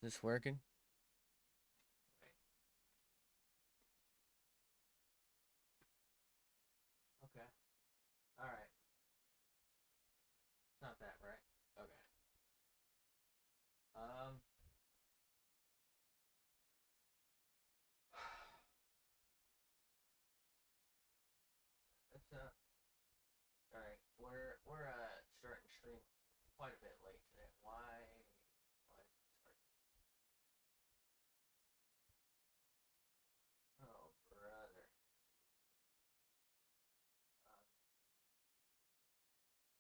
Is this working? Okay. All right. It's not that, right? Okay. Um. That's All right. We're starting stream quite a bit late today. Why? Sorry. Oh, brother. Um,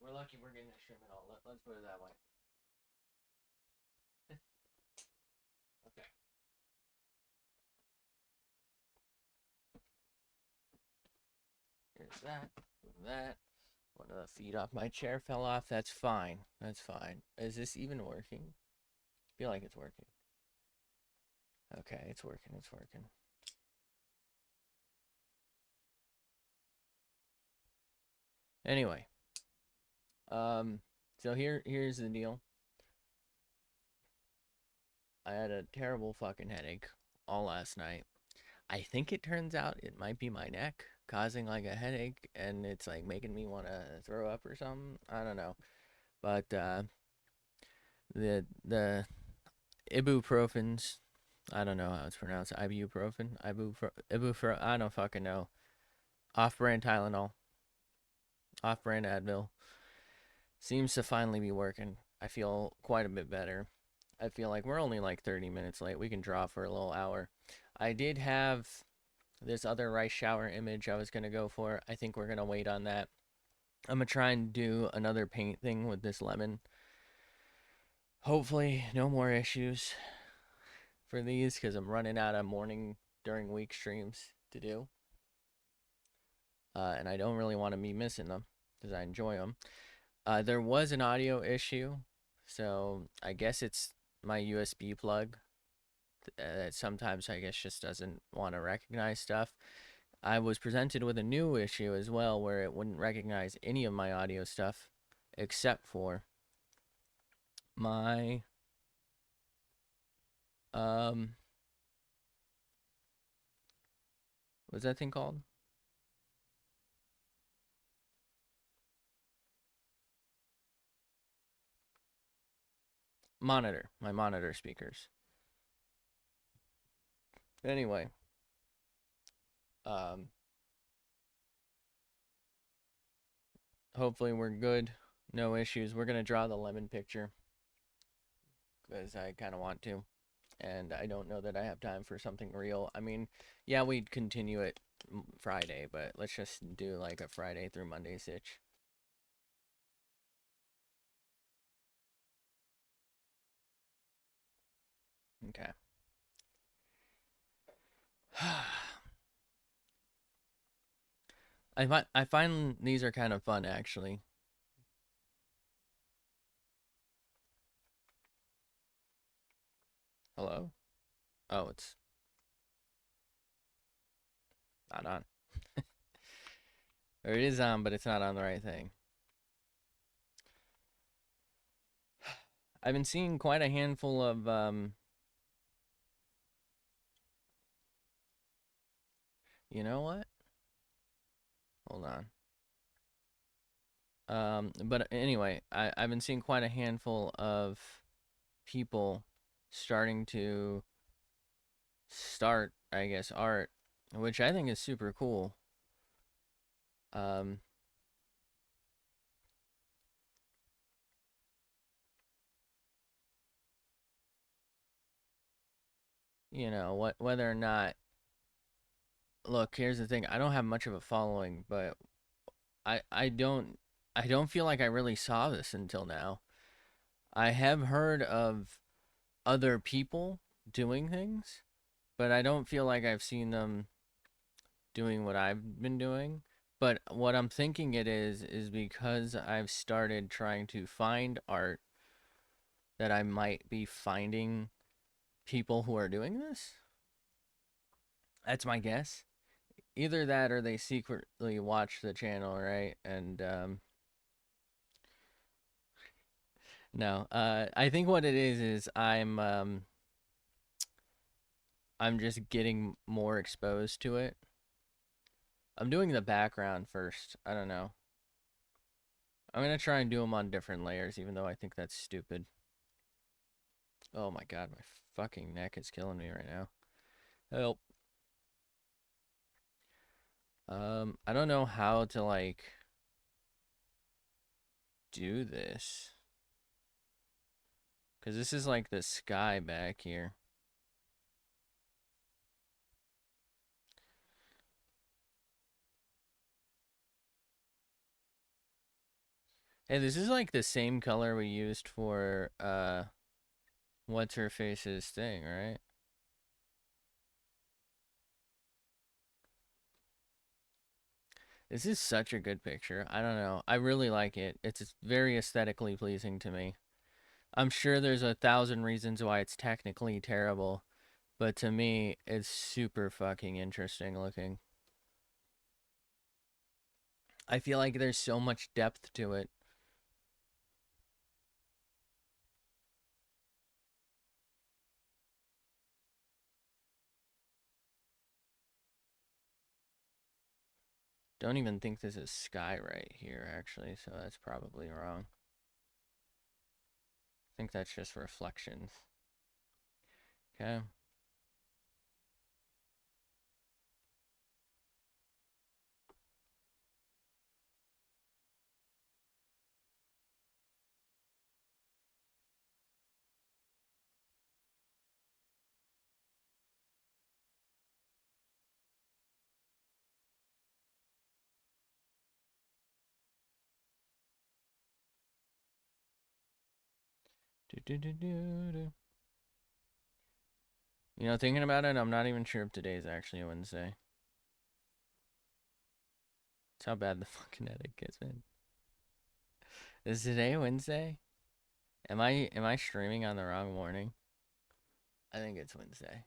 we're lucky we're getting to stream at all. Let's put it that way. Okay. Here's that. That. One of the feet off my chair fell off. That's fine. That's fine. Is this even working? I feel like it's working. Okay, it's working. It's working. Anyway, so here's the deal. I had a terrible fucking headache all last night. I think it turns out it might be my neck causing like a headache, and it's like making me want to throw up or something. I don't know, but the ibuprofens. I don't know how it's pronounced. Ibuprofen, ibuprofen. I don't fucking know. Off-brand Tylenol, off-brand Advil seems to finally be working. I feel quite a bit better. I feel like we're only like 30 minutes late. We can draw for a little hour. I did have this other rice shower image I was going to go for. I think we're going to wait on that. I'm going to try and do another paint thing with this lemon. Hopefully, no more issues for these because I'm running out of morning during week streams to do. And I don't really want to be missing them because I enjoy them. There was an audio issue, so I guess it's my USB plug that sometimes I guess just doesn't want to recognize stuff. I was presented with a new issue as well where it wouldn't recognize any of my audio stuff except for my what's that thing called? Monitor, my monitor speakers. Anyway, um hopefully we're good. No issues. We're going to draw the lemon picture because I kind of want to. And I don't know that I have time for something real. I mean, yeah, we'd continue it Friday, but let's just do like a Friday through Monday sitch. Okay. I find these are kind of fun actually. Hello? Oh, it's not on. Or it is on, but it's not on the right thing. I've been seeing quite a handful of you know what? Hold on. But anyway, I've been seeing quite a handful of people starting to start, I guess, art, which I think is super cool. Um, you know, whether or not, look, here's the thing. I don't have much of a following, but I don't feel like I really saw this until now. I have heard of other people doing things, but I don't feel like I've seen them doing what I've been doing. But what I'm thinking it is because I've started trying to find art that I might be finding people who are doing this. That's my guess. Either that or they secretly watch the channel, right? And no, I think what it is I'm I'm just getting more exposed to it. I'm doing the background first. I don't know. I'm gonna try and do them on different layers, even though I think that's stupid. Oh my god, my fucking neck is killing me right now. Help. I don't know how to, like, do this. Because this is like the sky back here. Hey, this is like the same color we used for, what's her face's thing, right? This is such a good picture. I don't know. I really like it. It's very aesthetically pleasing to me. I'm sure there's 1,000 reasons why it's technically terrible, but to me, it's super fucking interesting looking. I feel like there's so much depth to it. Don't even think this is sky right here, actually, so that's probably wrong. I think that's just reflections. Okay. Do, do, do, do, do. You know, thinking about it, I'm not even sure if today's actually a Wednesday. That's how bad the fucking edit gets, man. Is today Wednesday? Am I streaming on the wrong morning? I think it's Wednesday.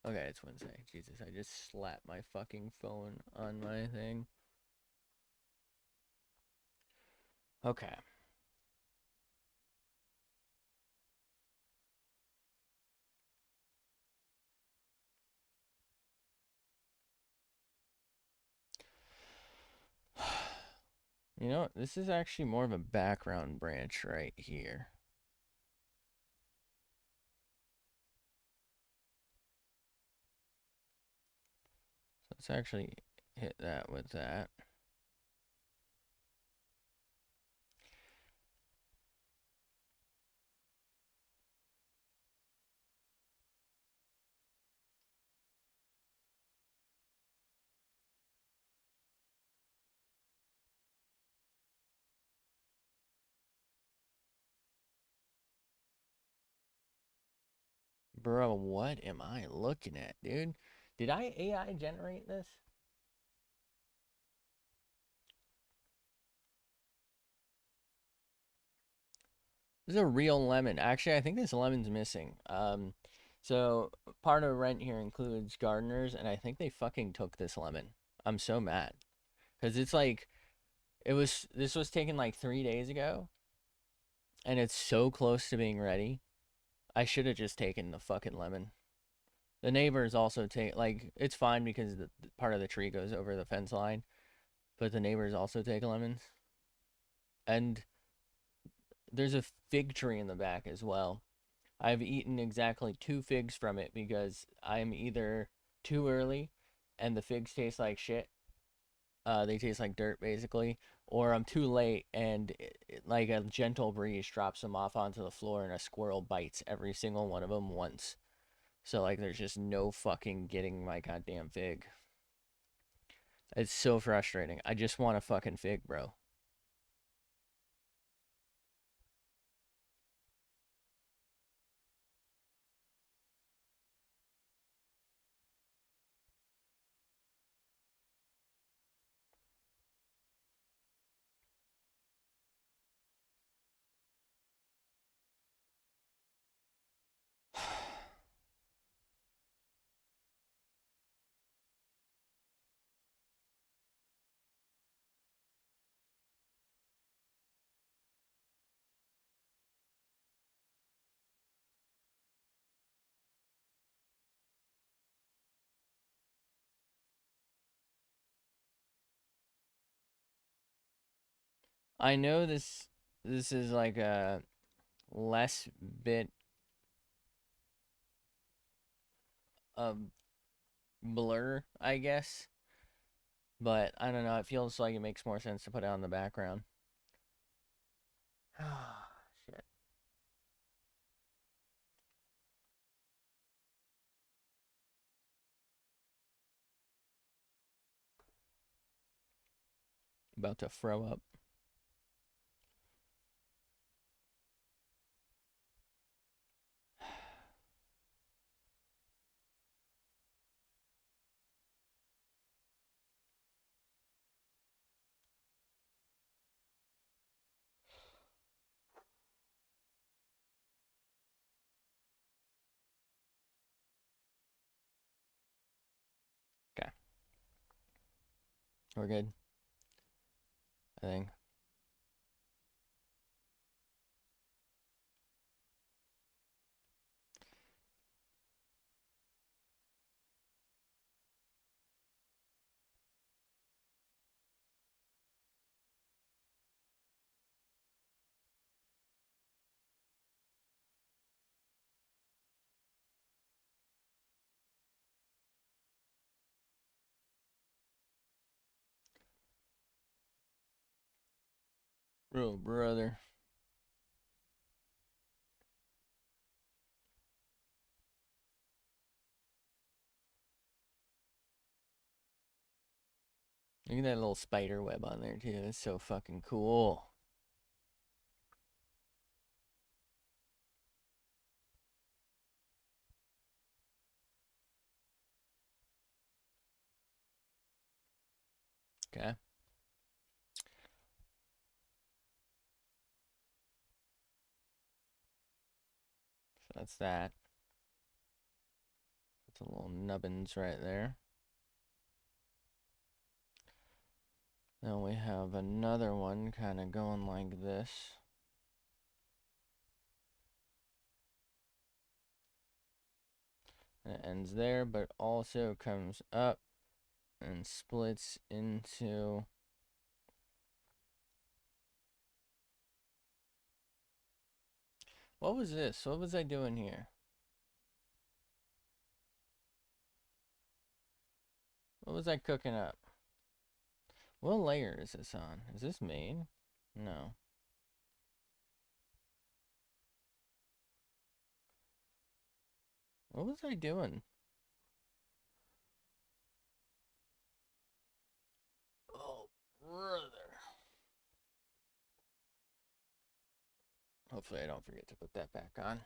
Okay, it's Wednesday. Jesus, I just slapped my fucking phone on my thing. Okay. You know, this is actually more of a background branch right here. So let's actually hit that with that. Bro, what am I looking at, dude? Did I AI generate this? This is a real lemon. Actually, I think this lemon's missing. So part of rent here includes gardeners, and I think they fucking took this lemon. I'm so mad. Because it's like, this was taken like 3 days ago, and it's so close to being ready. I should have just taken the fucking lemon. The neighbors also take, like, it's fine because the part of the tree goes over the fence line, but the neighbors also take lemons. And there's a fig tree in the back as well. I've eaten exactly 2 figs from it because I'm either too early and the figs taste like shit. They taste like dirt basically, or I'm too late and like a gentle breeze drops them off onto the floor and a squirrel bites every single one of them once. So like there's just no fucking getting my goddamn fig. It's so frustrating. I just want a fucking fig, bro. I know this is like a less bit of blur, I guess. But I don't know, it feels like it makes more sense to put it on the background. Shit. About to throw up. Okay. We're good, I think. Oh, brother. Look at that little spider web on there, too. It's so fucking cool. Okay. So that's that. That's a little nubbins right there. Then we have another one kind of going like this. And it ends there, but also comes up and splits into... What was this? What was I doing here? What was I cooking up? What layer is this on? Is this main? No. What was I doing? Oh, brother. Hopefully I don't forget to put that back on.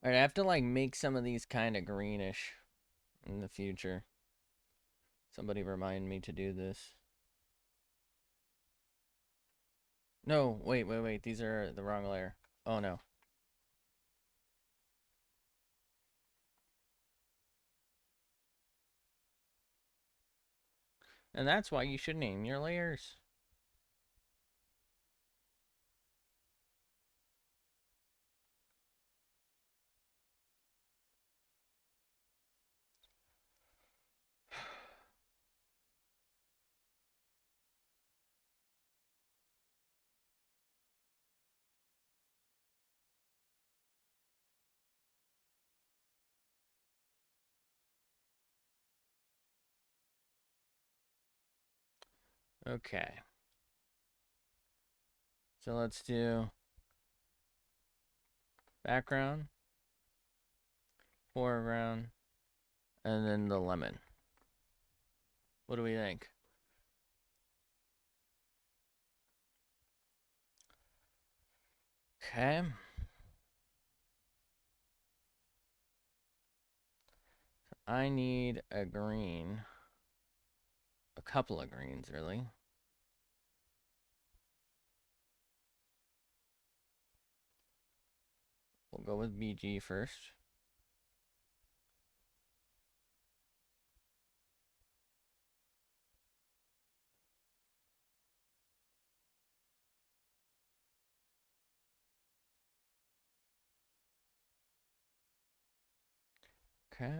Alright, I have to like make some of these kind of greenish in the future. Somebody remind me to do this. No, wait. These are the wrong layer. Oh no. And that's why you should name your layers. Okay. So let's do background, foreground, and then the lemon. What do we think? Okay. I need a green. A couple of greens, really. We'll go with BG first. Okay.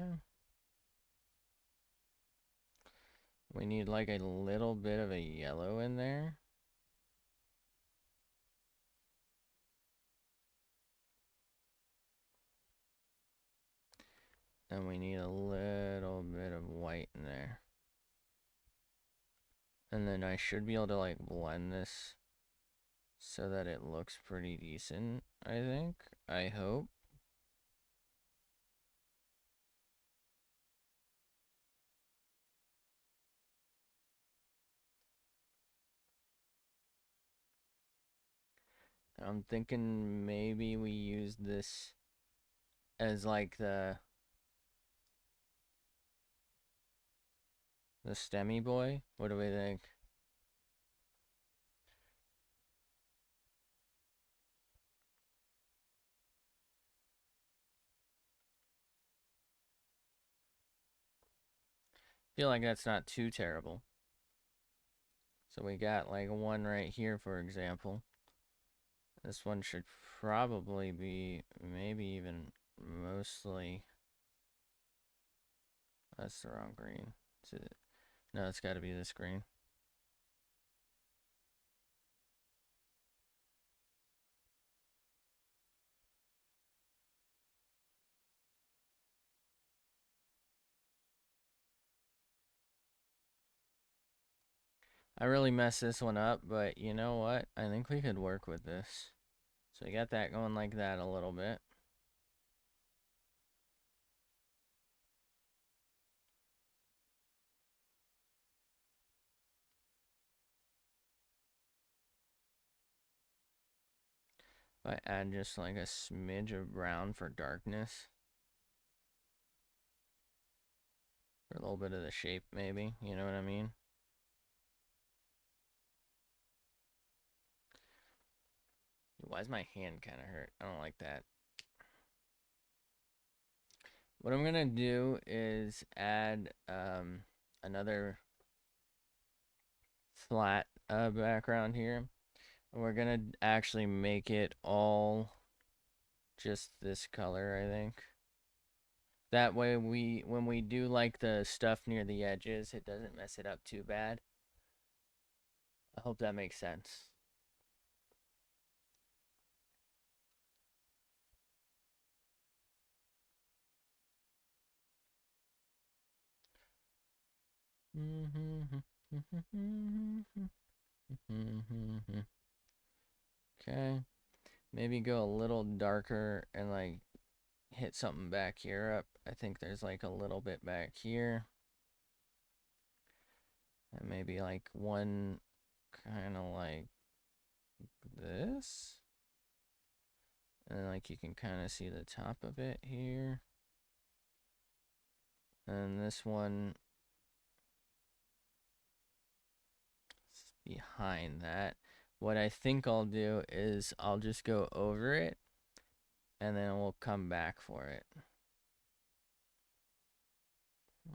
We need like a little bit of a yellow in there. And we need a little bit of white in there. And then I should be able to like blend this so that it looks pretty decent, I think. I hope. I'm thinking maybe we use this as like the STEMmy boy. What do we think? Feel like that's not too terrible. So we got like one right here, for example. This one should probably be maybe even mostly. That's the wrong green. No, it's got to be this green. I really messed this one up, but you know what? I think we could work with this. So we got that going like that a little bit. If I add just like a smidge of brown for darkness. For a little bit of the shape, maybe. You know what I mean? Why is my hand kind of hurt? I don't like that. What I'm going to do is add another flat background here. We're going to actually make it all just this color, I think. That way when we do like the stuff near the edges, it doesn't mess it up too bad. I hope that makes sense. Okay. Maybe go a little darker and like hit something back here up. I think there's like a little bit back here. And maybe like one kind of like this. And like you can kind of see the top of it here. And this one behind that. What I think I'll do is I'll just go over it and then we'll come back for it.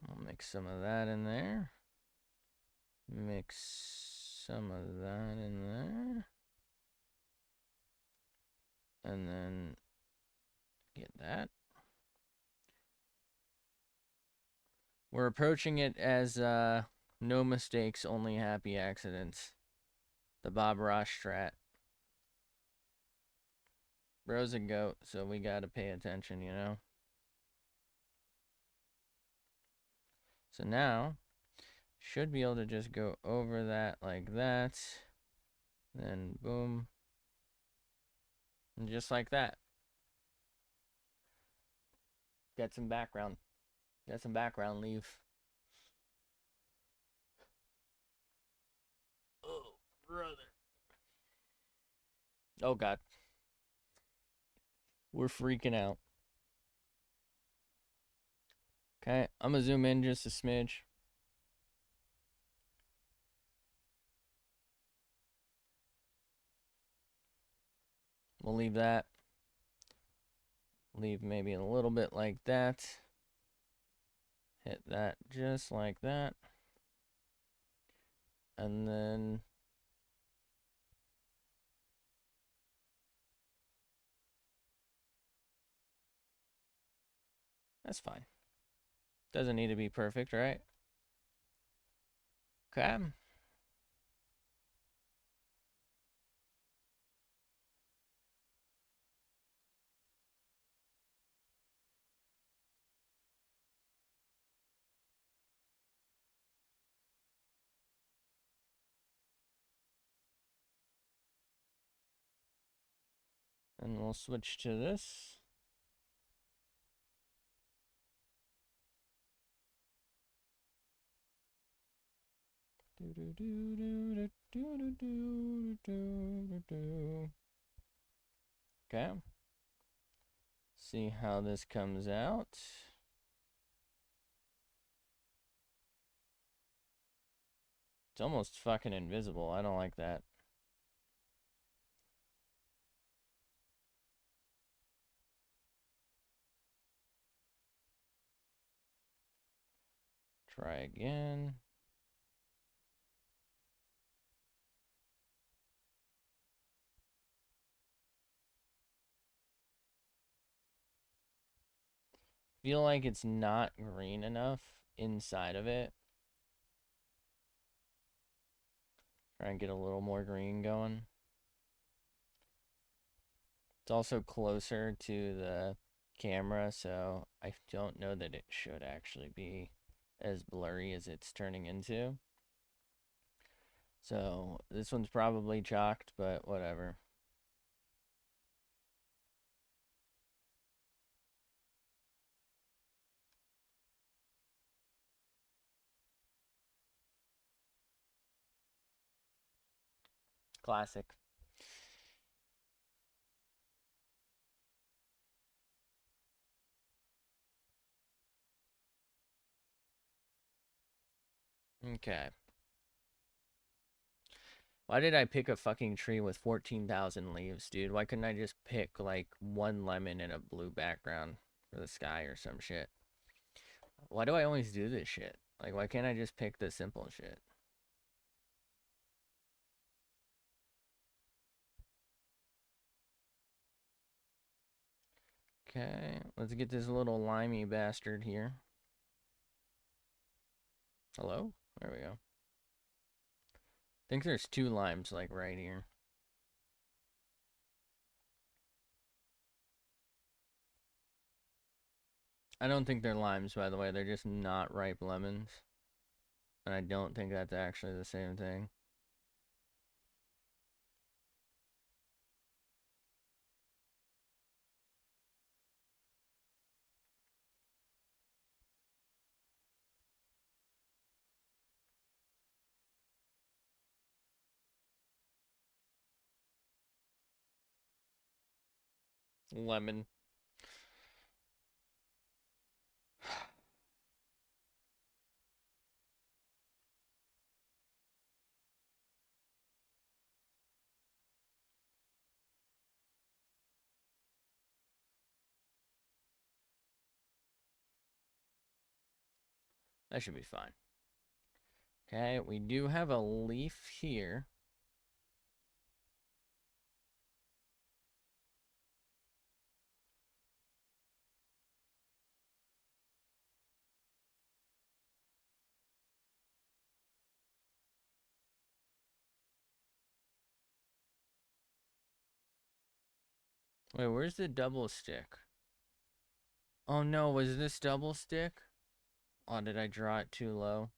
I'll mix some of that in there. Mix some of that in there. And then get that. We're approaching it as no mistakes, only happy accidents. The Bob Ross strat. Bro's a goat, so we gotta pay attention, you know? So now, should be able to just go over that like that. Then boom. And just like that. Get some background. Get some background leave. Oh, brother. Oh, God. We're freaking out. Okay, I'm gonna zoom in just a smidge. We'll leave that. Leave maybe a little bit like that. Hit that just like that. And then that's fine. Doesn't need to be perfect, right? Okay. And we'll switch to this. Okay. See how this comes out. It's almost fucking invisible. I don't like that. Try again. Feel like it's not green enough inside of it. Try and get a little more green going. It's also closer to the camera, so I don't know that it should actually be as blurry as it's turning into. So this one's probably chalked, but whatever. Classic. Okay. Why did I pick a fucking tree with 14,000 leaves, dude? Why couldn't I just pick, like, one lemon and a blue background for the sky or some shit? Why do I always do this shit? Like, why can't I just pick the simple shit? Okay, let's get this little limey bastard here. Hello? There we go. I think there's two limes, like, right here. I don't think they're limes, by the way. They're just not ripe lemons. And I don't think that's actually the same thing. Lemon. That should be fine. Okay, we do have a leaf here. Wait, where's the double stick? Oh no, was this double stick? Oh, did I draw it too low?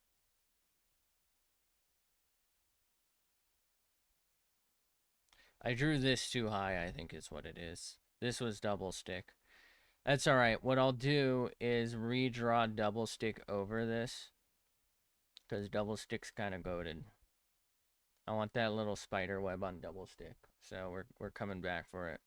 I drew this too high, I think is what it is. This was double stick. That's alright. What I'll do is redraw double stick over this. Because double stick's kind of goated. I want that little spider web on double stick. So we're coming back for it.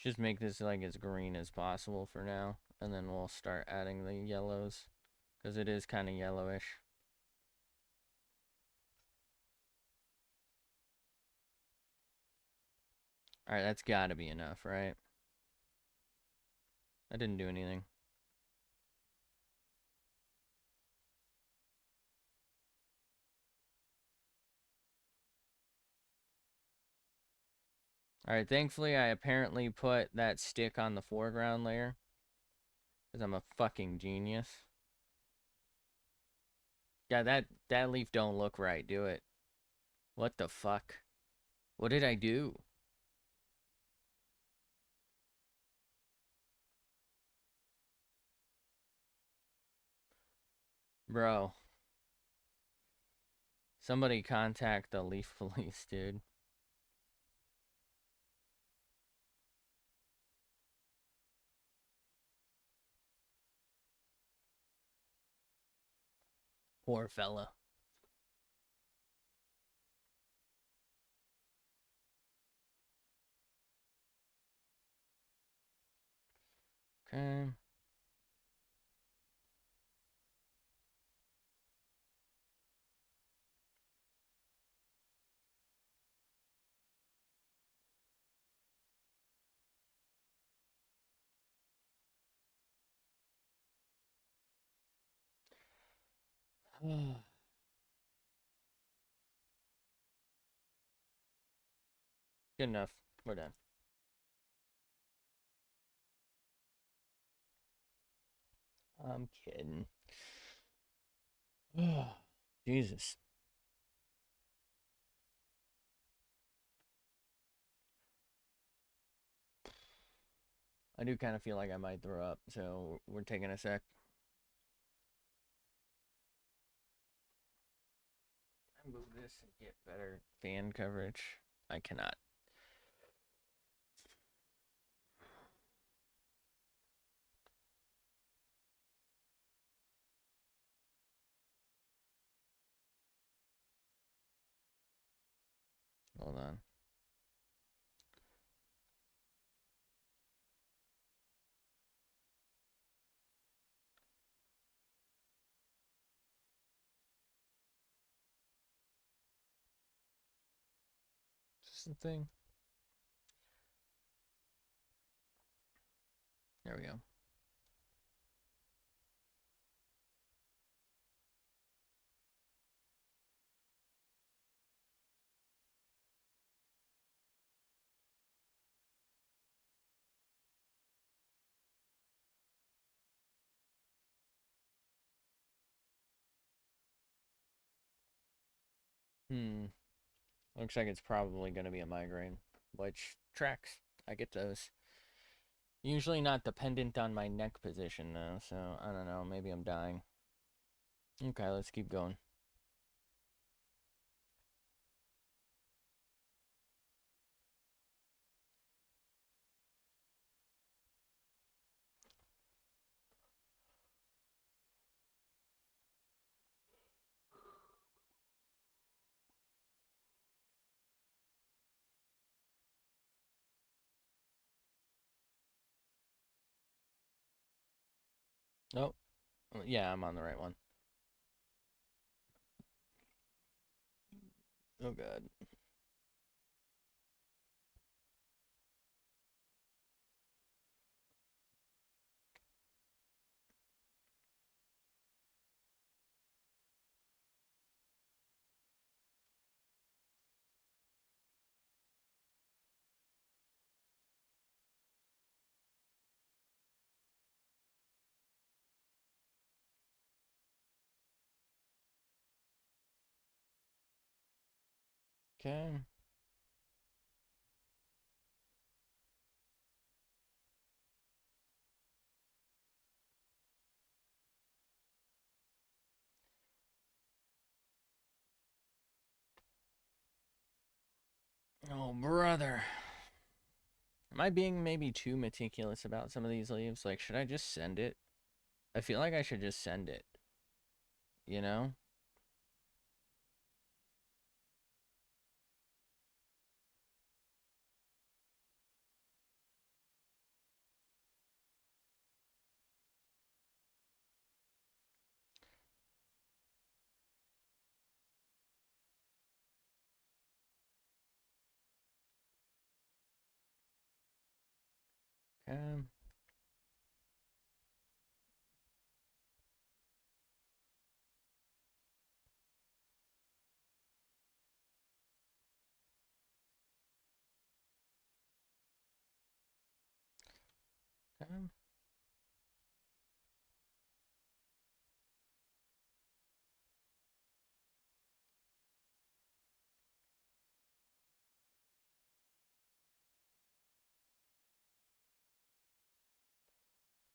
Just make this like as green as possible for now. And then we'll start adding the yellows. Because it is kind of yellowish. Alright, that's gotta be enough, right? I didn't do anything. Alright, thankfully I apparently put that stick on the foreground layer. Because I'm a fucking genius. Yeah, that leaf don't look right. Do it. What the fuck? What did I do? Bro. Somebody contact the leaf police, dude. Poor fella. Okay. Good enough. We're done. I'm kidding. Jesus. I do kind of feel like I might throw up, so we're taking a sec. I move this and get better fan coverage. I cannot. Hold on. Is this the thing? There we go. Looks like it's probably going to be a migraine, which tracks. I get those. Usually not dependent on my neck position, though, so I don't know. Maybe I'm dying. Okay, let's keep going. Oh, yeah, I'm on the right one. Oh, God. Okay. Oh, brother. Am I being maybe too meticulous about some of these leaves? Like, should I just send it? I feel like I should just send it. You know? Okay. Okay.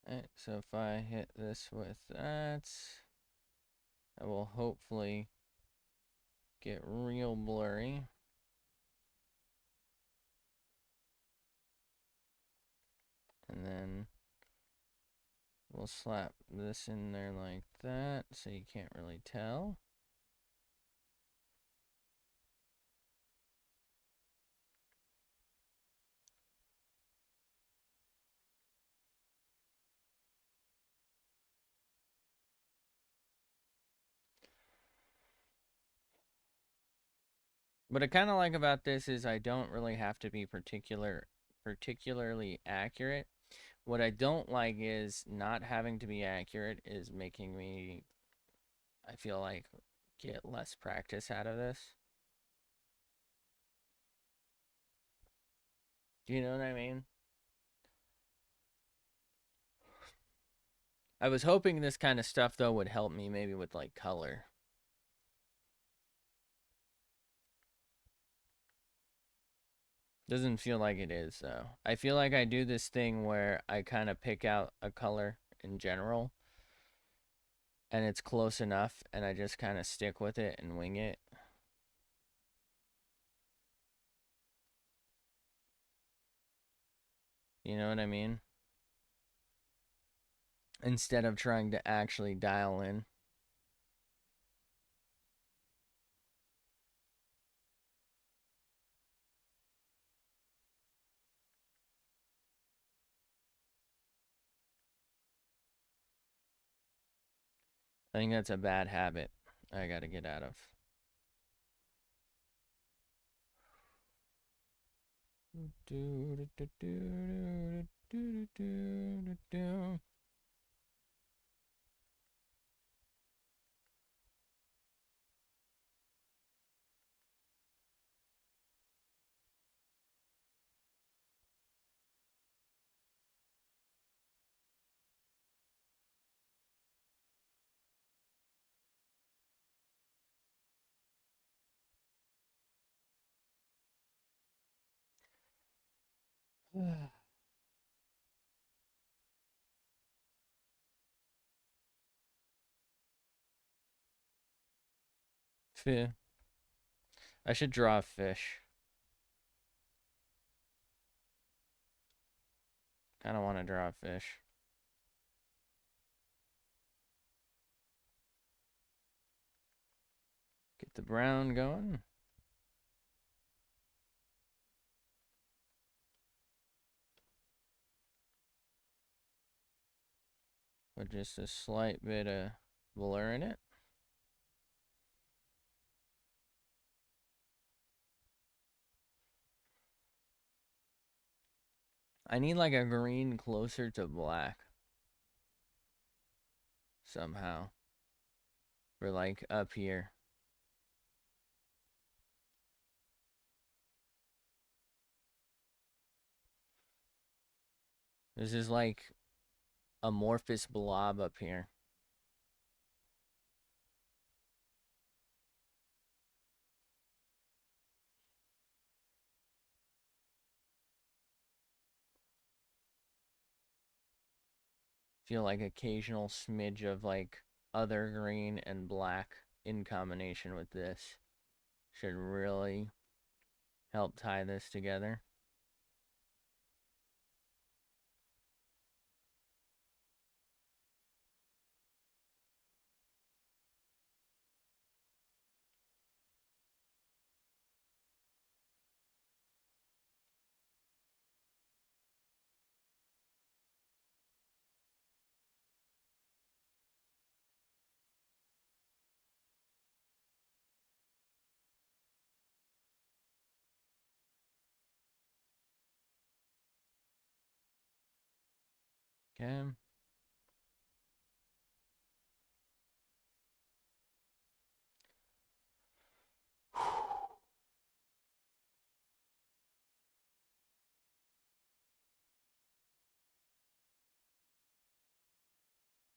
Alright, so if I hit this with that, I will hopefully get real blurry. And then we'll slap this in there like that so you can't really tell. What I kind of like about this is I don't really have to be particularly accurate. What I don't like is not having to be accurate is making me, I feel like, get less practice out of this. Do you know what I mean? I was hoping this kind of stuff, though, would help me maybe with, like, color. Doesn't feel like it is, though. I feel like I do this thing where I kind of pick out a color in general, and it's close enough, and I just kind of stick with it and wing it. You know what I mean? Instead of trying to actually dial in. I think that's a bad habit I gotta get out of. I should draw a fish. Kind of want to draw a fish. Get the brown going. With just a slight bit of blur in it. I need like a green closer to black. Somehow. For like up here. This is like amorphous blob up here. Feel like occasional smidge of like other green and black in combination with this should really help tie this together. Okay.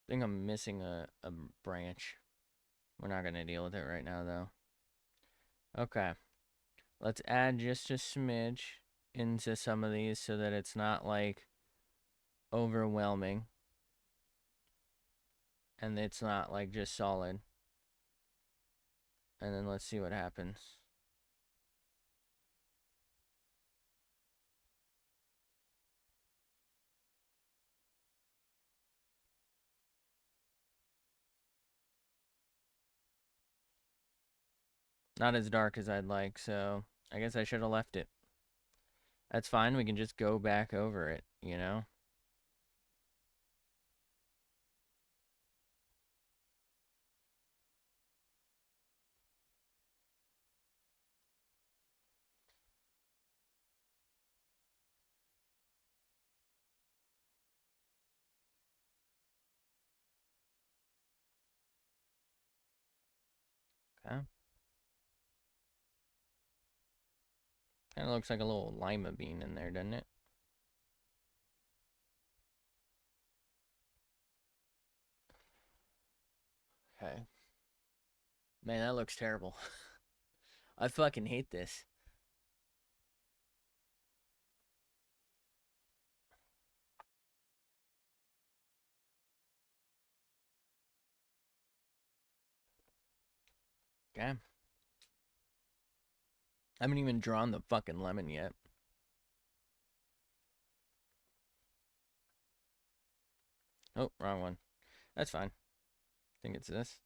I think I'm missing a branch. We're not going to deal with it right now, though. Okay. Let's add just a smidge into some of these so that it's not, like, overwhelming. And it's not, like, just solid. And then let's see what happens. Not as dark as I'd like, so I guess I should have left it. That's fine, we can just go back over it, you know? Okay. Kind of looks like a little lima bean in there, doesn't it? Okay. Man, that looks terrible. I fucking hate this. Okay. I haven't even drawn the fucking lemon yet. Oh, wrong one. That's fine. I think it's this.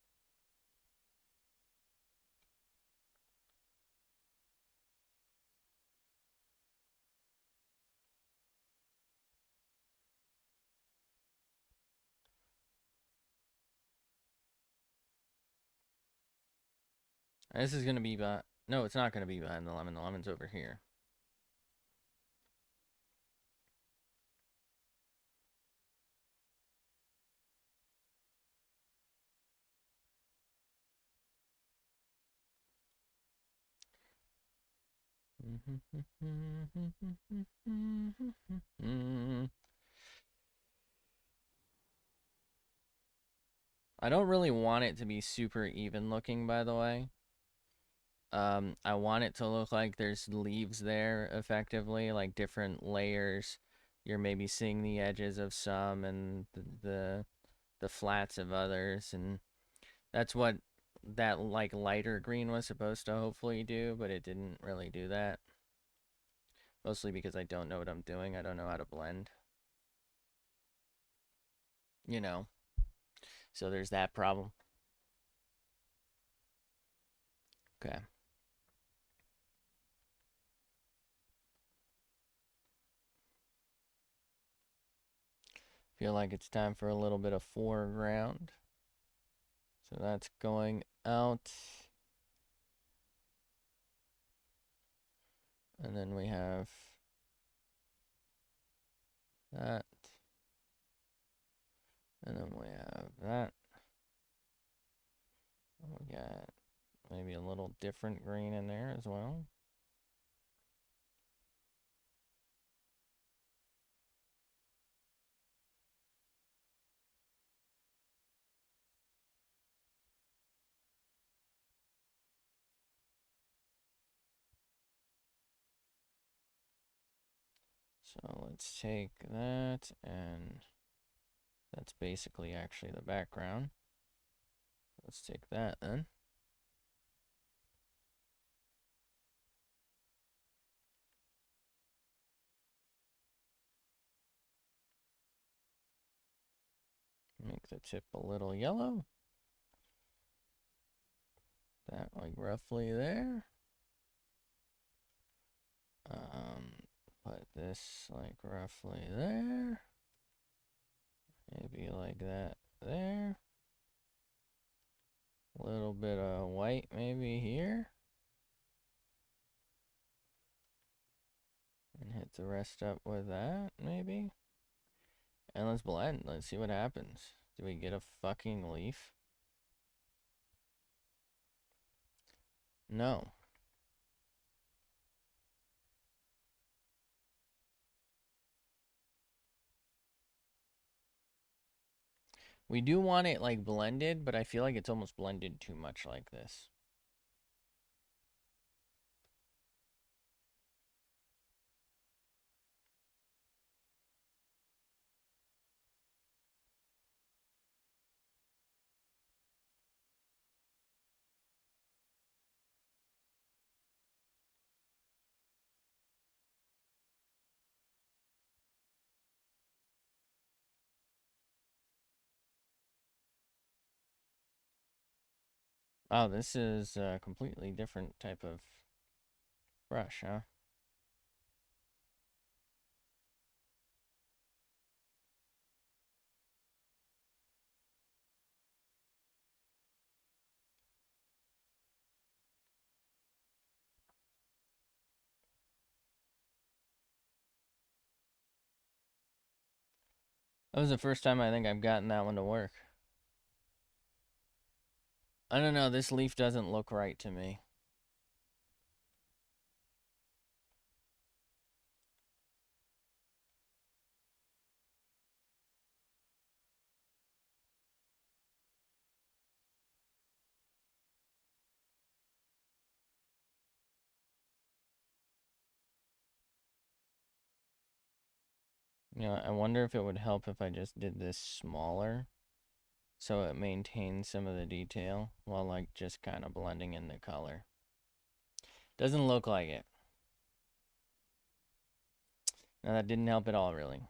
This is gonna be behind. No, it's not gonna be behind the lemon. The lemon's over here. I don't really want it to be super even looking, by the way. I want it to look like there's leaves there, effectively, like different layers. You're maybe seeing the edges of some and the flats of others, and that's what that, like, lighter green was supposed to hopefully do, but it didn't really do that. Mostly because I don't know what I'm doing. I don't know how to blend. You know. So there's that problem. Okay. Feel like it's time for a little bit of foreground. So that's going out. And then we have that. And then we have that. We got maybe a little different green in there as well. So let's take that, and that's basically actually the background. Let's take that then. Make the tip a little yellow. That, like, roughly there. Put this, like, roughly there. Maybe like that there. A little bit of white maybe here. And hit the rest up with that, maybe. And let's blend. Let's see what happens. Do we get a fucking leaf? No. We do want it like blended, but I feel like it's almost blended too much like this. Oh, this is a completely different type of brush, huh? That was the first time I think I've gotten that one to work. I don't know, this leaf doesn't look right to me. You know, I wonder if it would help if I just did this smaller so it maintains some of the detail while like just kind of blending in the color. Doesn't look like it. No, that didn't help at all, really.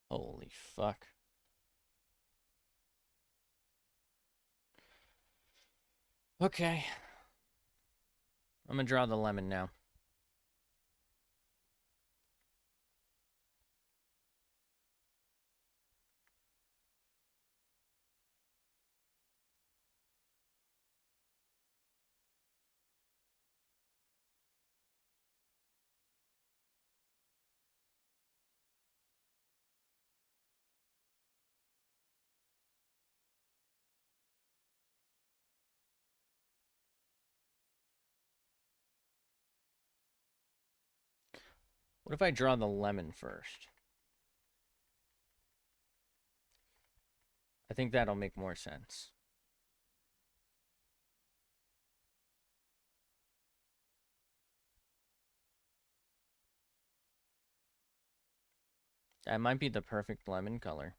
Holy fuck. Okay. I'm gonna draw the lemon now. What if I draw the lemon first? I think that'll make more sense. That might be the perfect lemon color.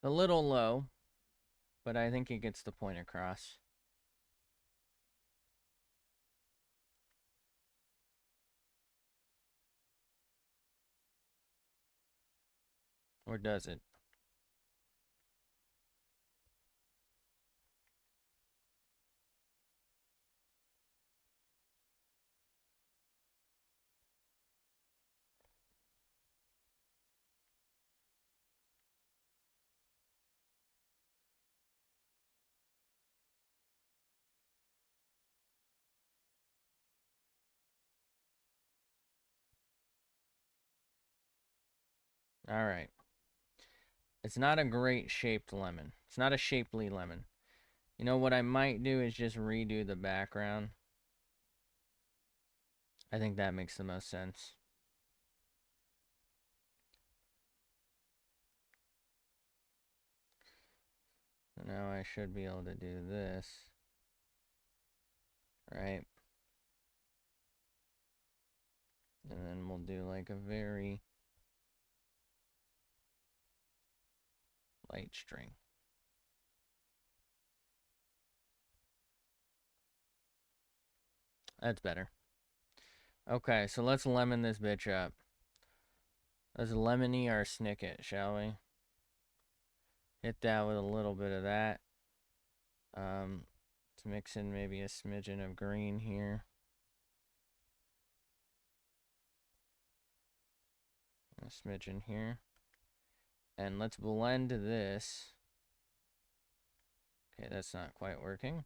A little low, but I think it gets the point across. Or does it? All right. It's not a great shaped lemon. It's not a shapely lemon. You know what I might do is just redo the background. I think that makes the most sense. So now I should be able to do this. Right? And then we'll do like a very light string. That's better. Okay, so let's lemon this bitch up. Let's lemony our snicket, shall we? Hit that with a little bit of that. Let's mix in maybe a smidgen of green here. A smidgen here. And let's blend this. Okay, that's not quite working.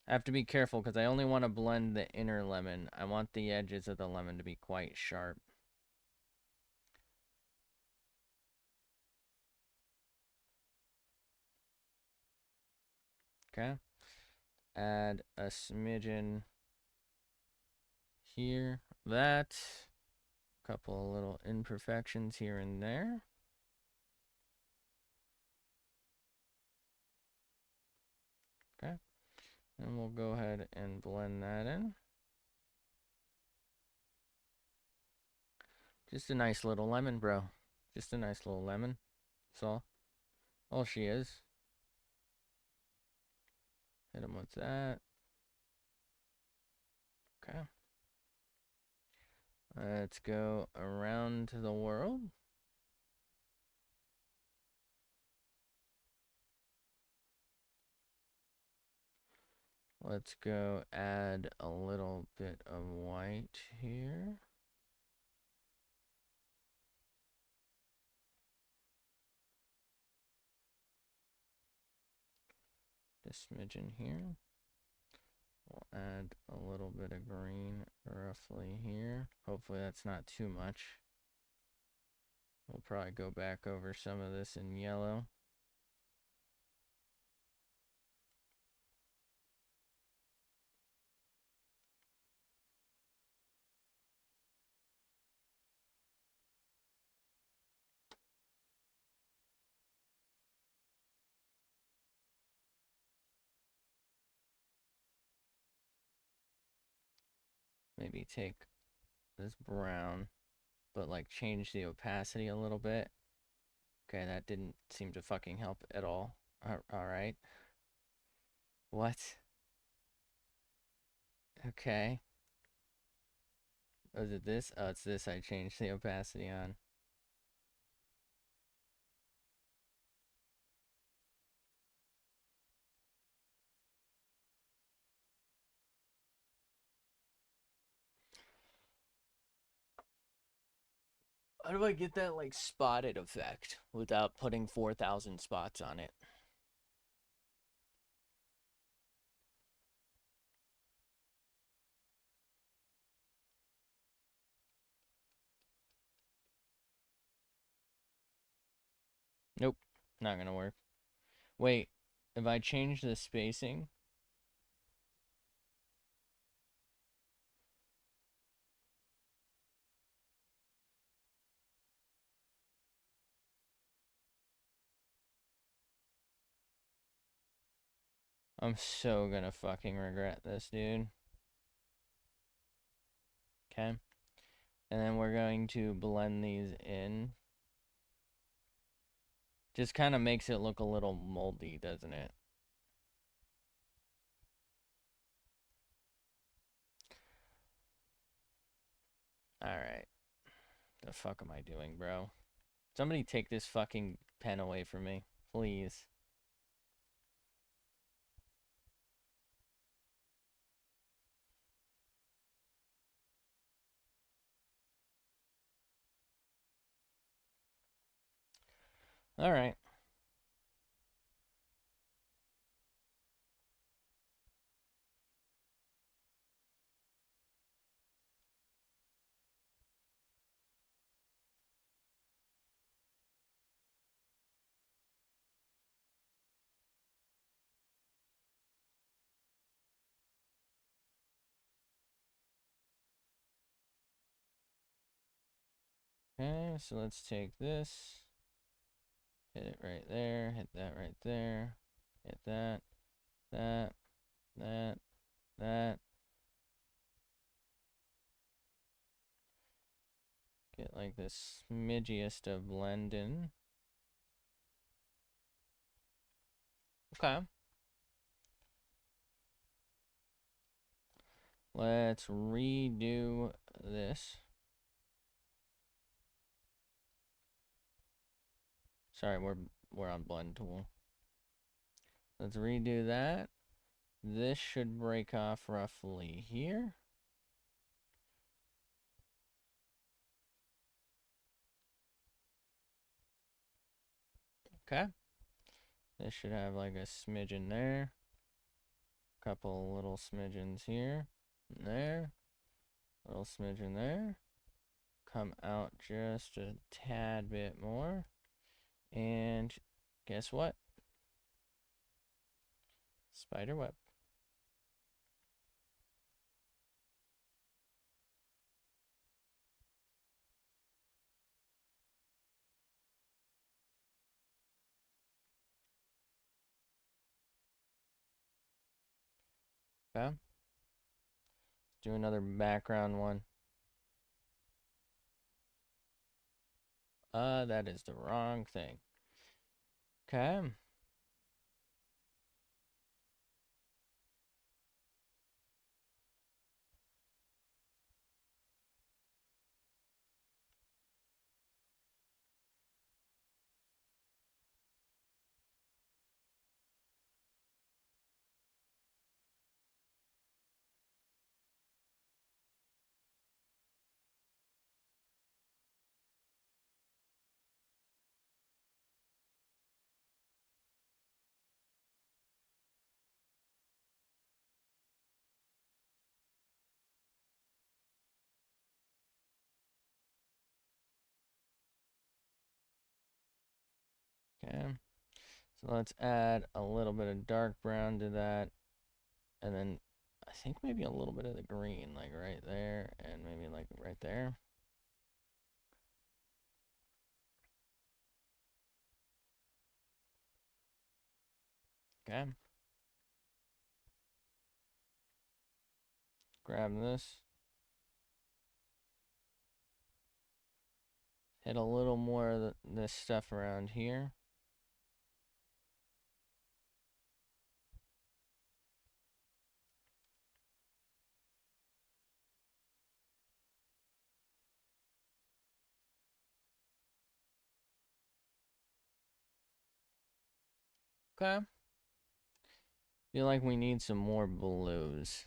I have to be careful because I only want to blend the inner lemon. I want the edges of the lemon to be quite sharp. Okay. Add a smidgen here. That. Couple of little imperfections here and there. Okay. And we'll go ahead and blend that in. Just a nice little lemon, bro. Just a nice little lemon. That's all she is. Hit him with that. Okay. Let's go around the world. Let's go add a little bit of white here. Just a smidgen here. We'll add a little bit of green roughly here. Hopefully that's not too much. We'll probably go back over some of this in yellow. Maybe take this brown, but like change the opacity a little bit. Okay, that didn't seem to fucking help at all. All right. What? Okay. Was it this? Oh, it's this I changed the opacity on. How do I get that like spotted effect without putting 4,000 spots on it? Nope, not gonna work. Wait, if I change the spacing, I'm so gonna fucking regret this, dude. Okay. And then we're going to blend these in. Just kind of makes it look a little moldy, doesn't it? Alright. The fuck am I doing, bro? Somebody take this fucking pen away from me. Please. Alright. Okay, so let's take this. Hit it right there. Hit that right there. Hit that. That. That. That. Get like the smidgiest of blend in. Okay. Let's redo this. Sorry, we're on blend tool. Let's redo that. This should break off roughly here. Okay. This should have like a smidgen there. Couple little smidgens here. And there. Little smidgen there. Come out just a tad bit more. And guess what? Spider web. Okay. Let's do another background one. That is the wrong thing. Okay. Okay. So let's add a little bit of dark brown to that. And then I think maybe a little bit of the green, like right there, and maybe like right there. Okay. Grab this. Hit a little more of this stuff around here. Okay. Feel like we need some more blues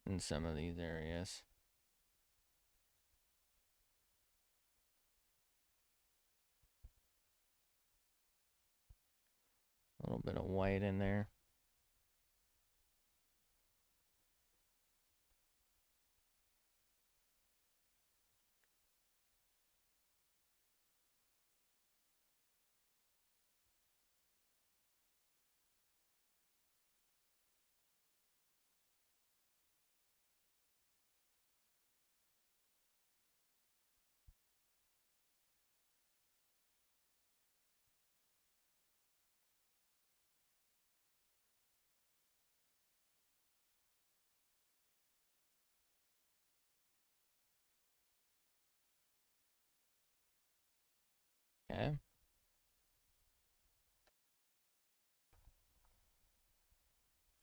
in some of these areas. A little bit of white in there. Okay.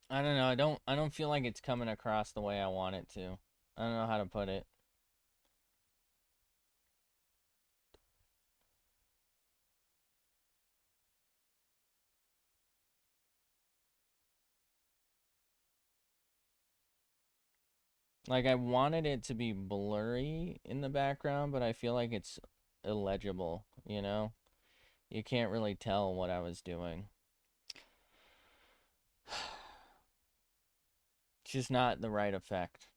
I don't know. I don't feel like it's coming across the way I want it to. I don't know how to put it. Like I wanted it to be blurry in the background, but I feel like it's illegible, you know? You can't really tell what I was doing. It's just not the right effect.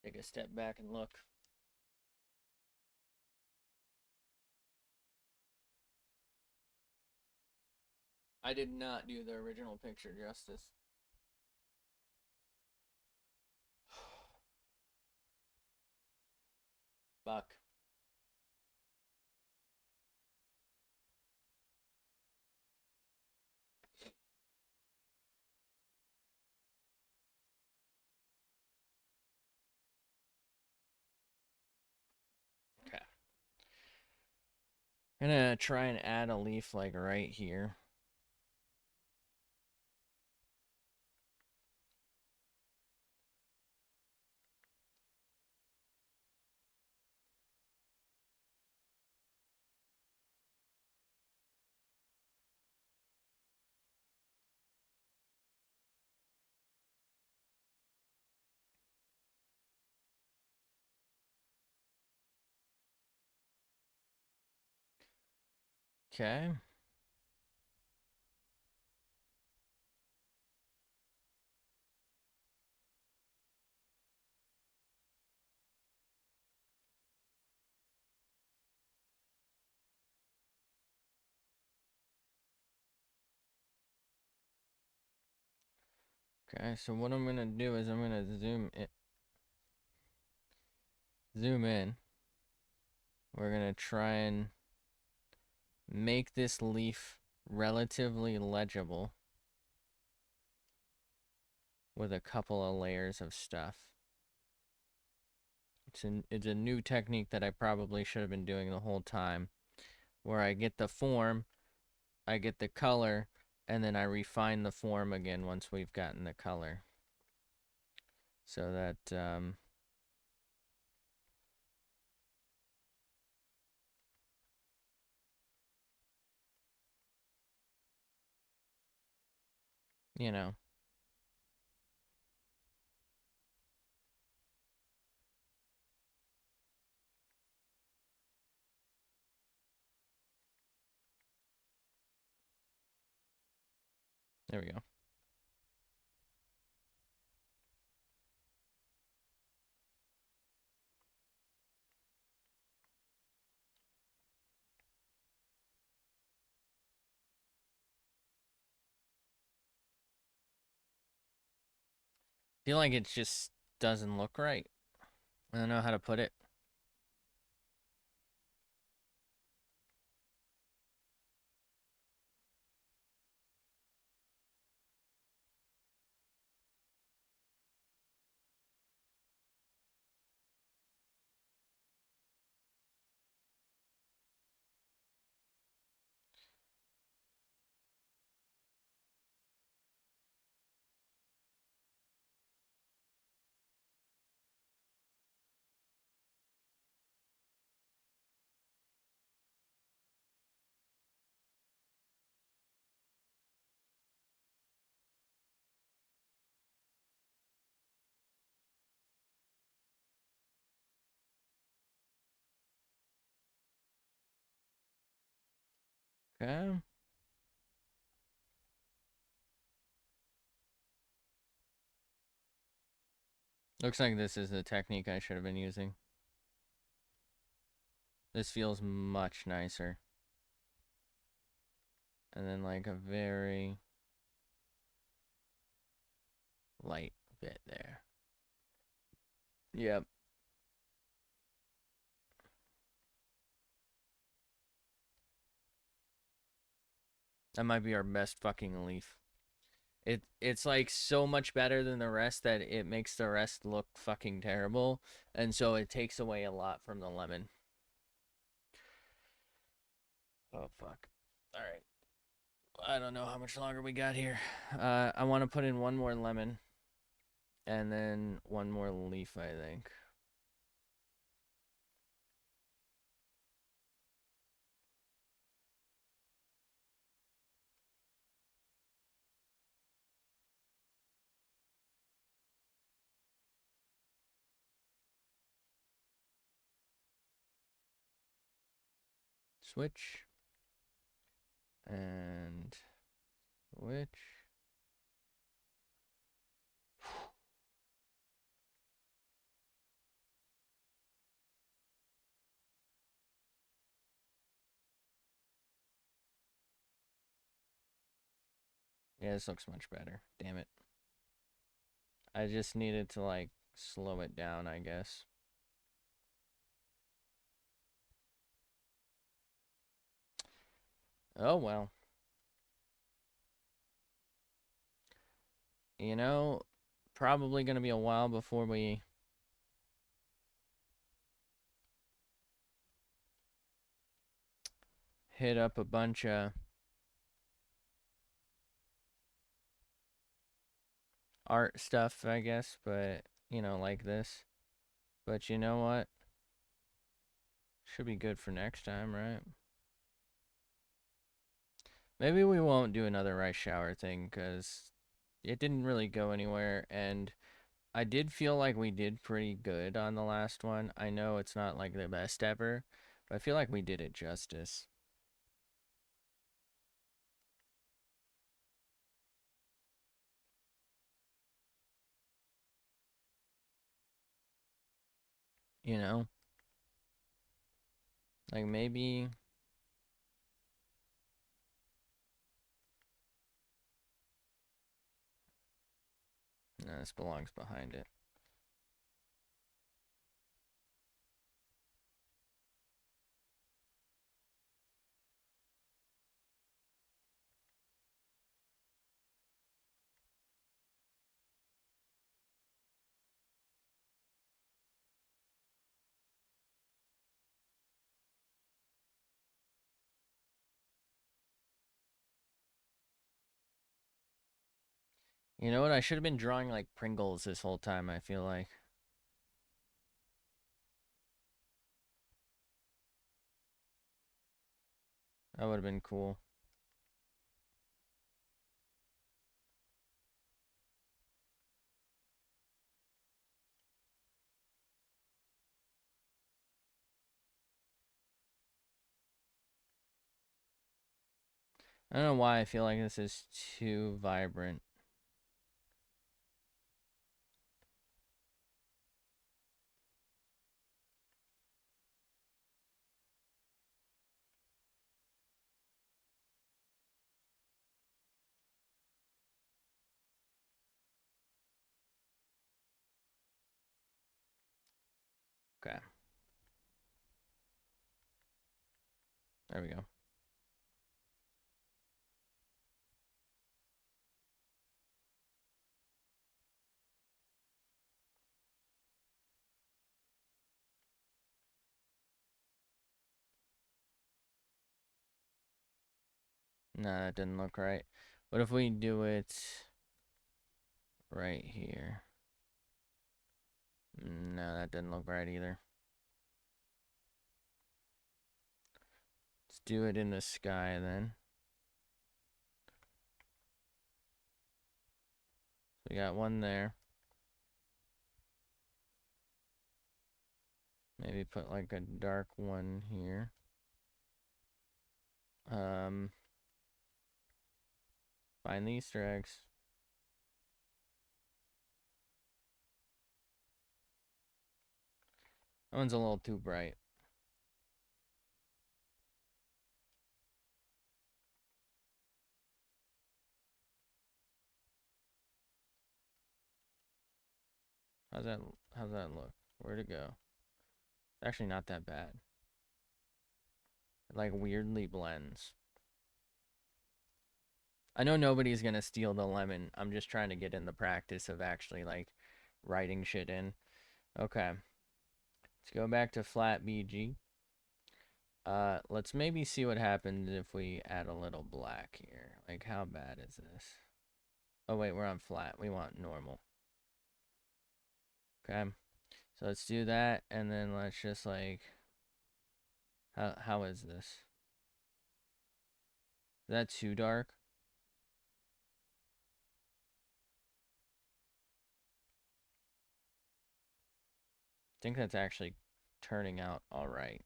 Take a step back and look. I did not do the original picture justice. Fuck. Okay. I'm gonna try and add a leaf like right here. Okay. Okay, so what I'm gonna do is I'm gonna zoom in. We're gonna try and make this leaf relatively legible with a couple of layers of stuff. It's a new technique that I probably should have been doing the whole time, where I get the form, I get the color, and then I refine the form again once we've gotten the color. So that, you know. There we go. Feel like it just doesn't look right. I don't know how to put it. Okay. Looks like this is the technique I should have been using. This feels much nicer. And then like a very light bit there. Yep. That might be our best fucking leaf. It's like so much better than the rest that it makes the rest look fucking terrible, and so it takes away a lot from the lemon. Oh fuck. All right. I don't know how much longer we got here. I want to put in one more lemon and then one more leaf, I think. Switch and switch. Yeah, this looks much better. Damn it. I just needed to like slow it down, I guess. Oh well. You know, probably going to be a while before we hit up a bunch of art stuff, I guess, but you know, like this. But you know what? Should be good for next time, right? Maybe we won't do another rice shower thing because it didn't really go anywhere, and I did feel like we did pretty good on the last one. I know it's not like the best ever, but I feel like we did it justice. You know? Like maybe... No, this belongs behind it. You know what? I should have been drawing like Pringles this whole time, I feel like. That would have been cool. I don't know why I feel like this is too vibrant. Okay. There we go. Nah, that didn't look right. What if we do it right here? No, that didn't look right either. Let's do it in the sky then. We got one there. Maybe put like a dark one here. Find the Easter eggs. That one's a little too bright. How's that? How's that look? Where'd it go? It's actually not that bad. It like weirdly blends. I know nobody's gonna steal the lemon. I'm just trying to get in the practice of actually like writing shit in. Okay. Let's go back to flat BG. Let's maybe see what happens if we add a little black here. Like, how bad is this? Oh, wait, we're on flat. We want normal. Okay. So let's do that, and then let's just, like... How is this? Is that too dark? I think that's actually turning out alright.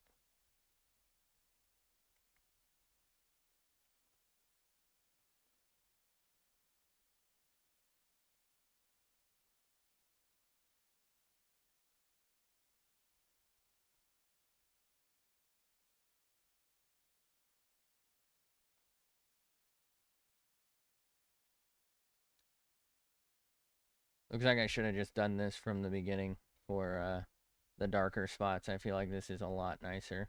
Looks like I should have just done this from the beginning for the darker spots. I feel like this is a lot nicer.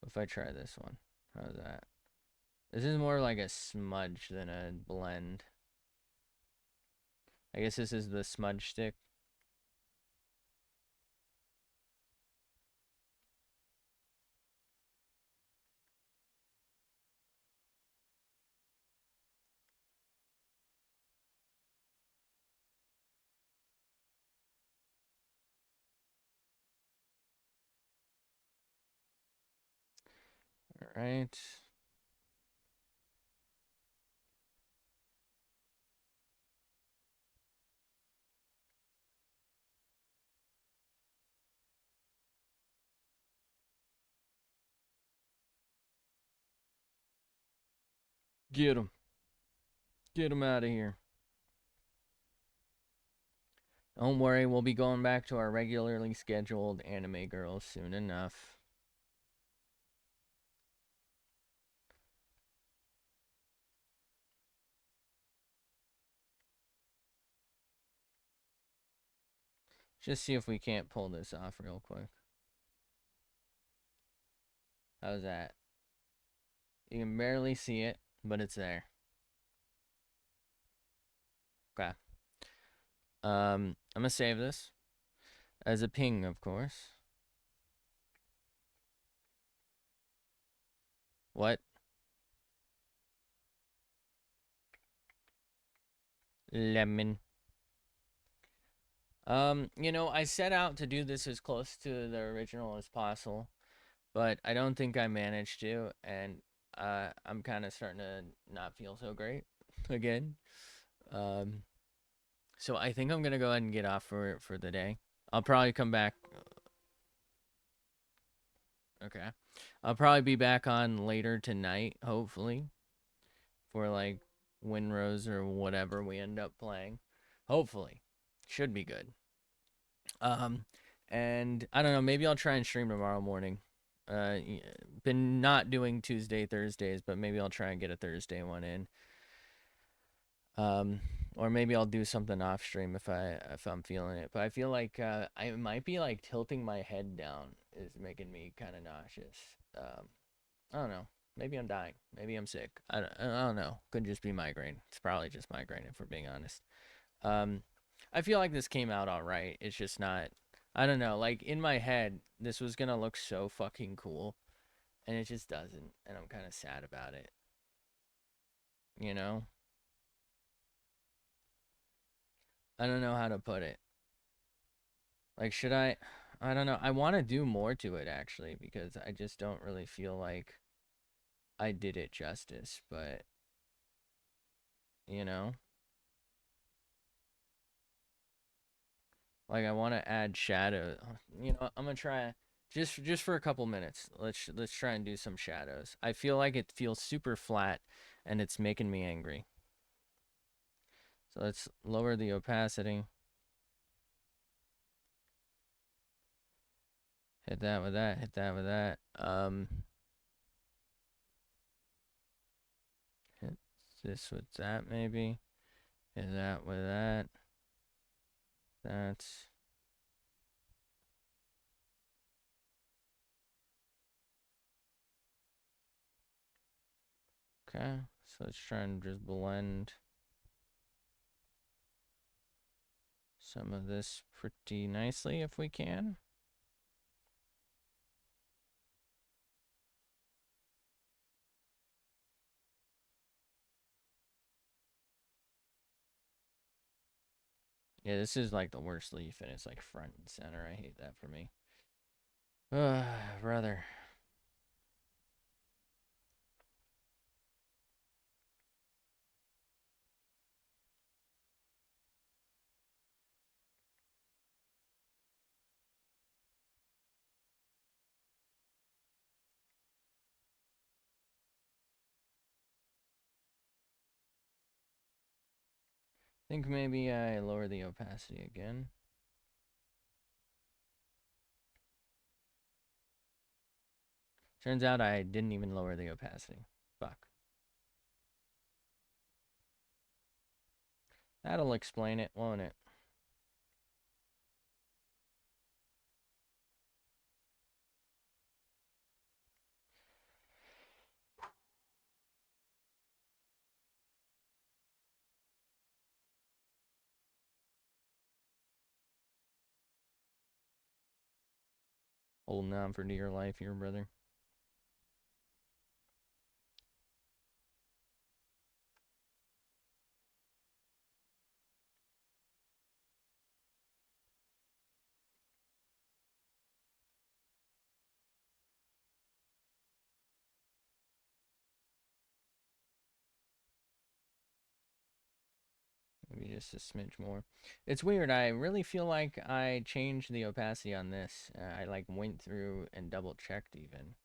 If I try this one, how's that? This is more like a smudge than a blend. I guess this is the smudge stick. All right. Get him. Get him out of here. Don't worry, we'll be going back to our regularly scheduled anime girls soon enough. Just see if we can't pull this off real quick. How's that? You can barely see it, but it's there. Okay. I'm gonna save this as a ping, of course. What? Lemon. You know, I set out to do this as close to the original as possible, but I don't think I managed to, and I'm kind of starting to not feel so great again. Um, so I think I'm gonna go ahead and get off for the day. I'll probably come back. Okay, I'll probably be back on later tonight, hopefully, for like Winrose or whatever we end up playing. Hopefully, should be good. Um, and I don't know, maybe I'll try and stream tomorrow morning. Been not doing Tuesday, Thursdays, but maybe I'll try and get a Thursday one in. Or maybe I'll do something off stream if I'm feeling it. But I feel like I might be like tilting my head down is making me kind of nauseous. I don't know. Maybe I'm dying. Maybe I'm sick. I don't know. Could just be migraine. It's probably just migraine if we're being honest. Um, I feel like this came out all right. It's just not. I don't know. Like in my head, this was gonna look so fucking cool, and it just doesn't. And I'm kind of sad about it. You know. I don't know how to put it. Like, should I? I don't know. I want to do more to it actually because I just don't really feel like I did it justice. But you know, like I want to add shadow. You know, I'm gonna try just for a couple minutes. Let's try and do some shadows. I feel like it feels super flat, and it's making me angry. So let's lower the opacity. Hit that with that. Hit that with that. Hit this with that maybe. Hit that with that. That's okay. So let's try and just blend some of this pretty nicely if we can. Yeah, this is like the worst leaf, and it's like front and center. I hate that for me. Brother. I think maybe I lower the opacity again. Turns out I didn't even lower the opacity. Fuck. That'll explain it, won't it? Holding on for dear life here, brother. Maybe just a smidge more. It's weird. I really feel like I changed the opacity on this. I like went through and double checked even.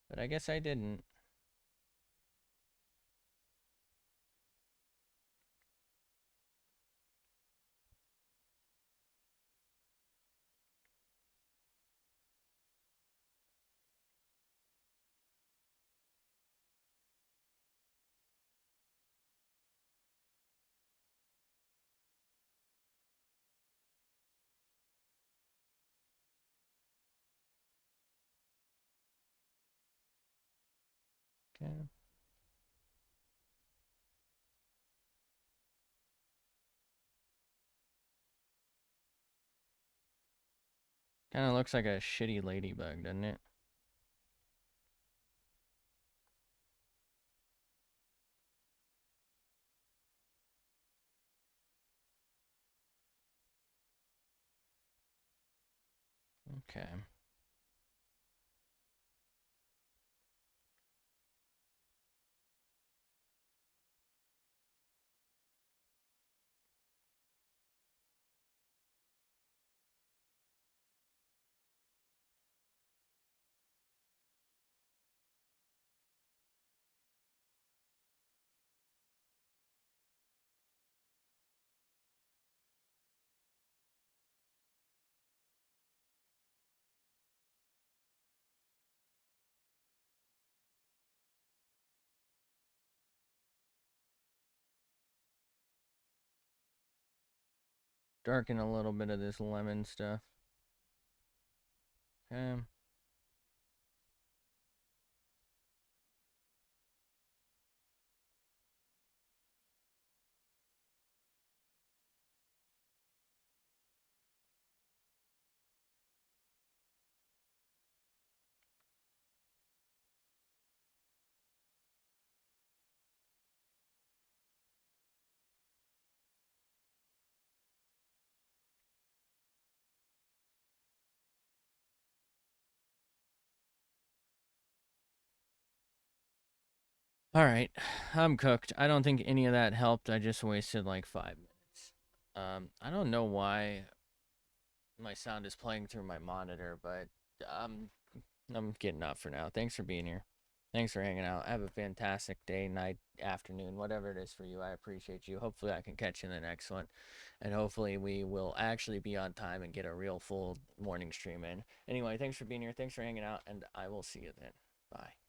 But I guess I didn't. Okay. Kind of looks like a shitty ladybug, doesn't it? Okay. Darken a little bit of this lemon stuff. Okay. All right. I'm cooked. I don't think any of that helped. I just wasted like 5 minutes. I don't know why my sound is playing through my monitor, but I'm getting off for now. Thanks for being here. Thanks for hanging out. Have a fantastic day, night, afternoon, whatever it is for you. I appreciate you. Hopefully, I can catch you in the next one. And hopefully, we will actually be on time and get a real full morning stream in. Anyway, thanks for being here. Thanks for hanging out. And I will see you then. Bye.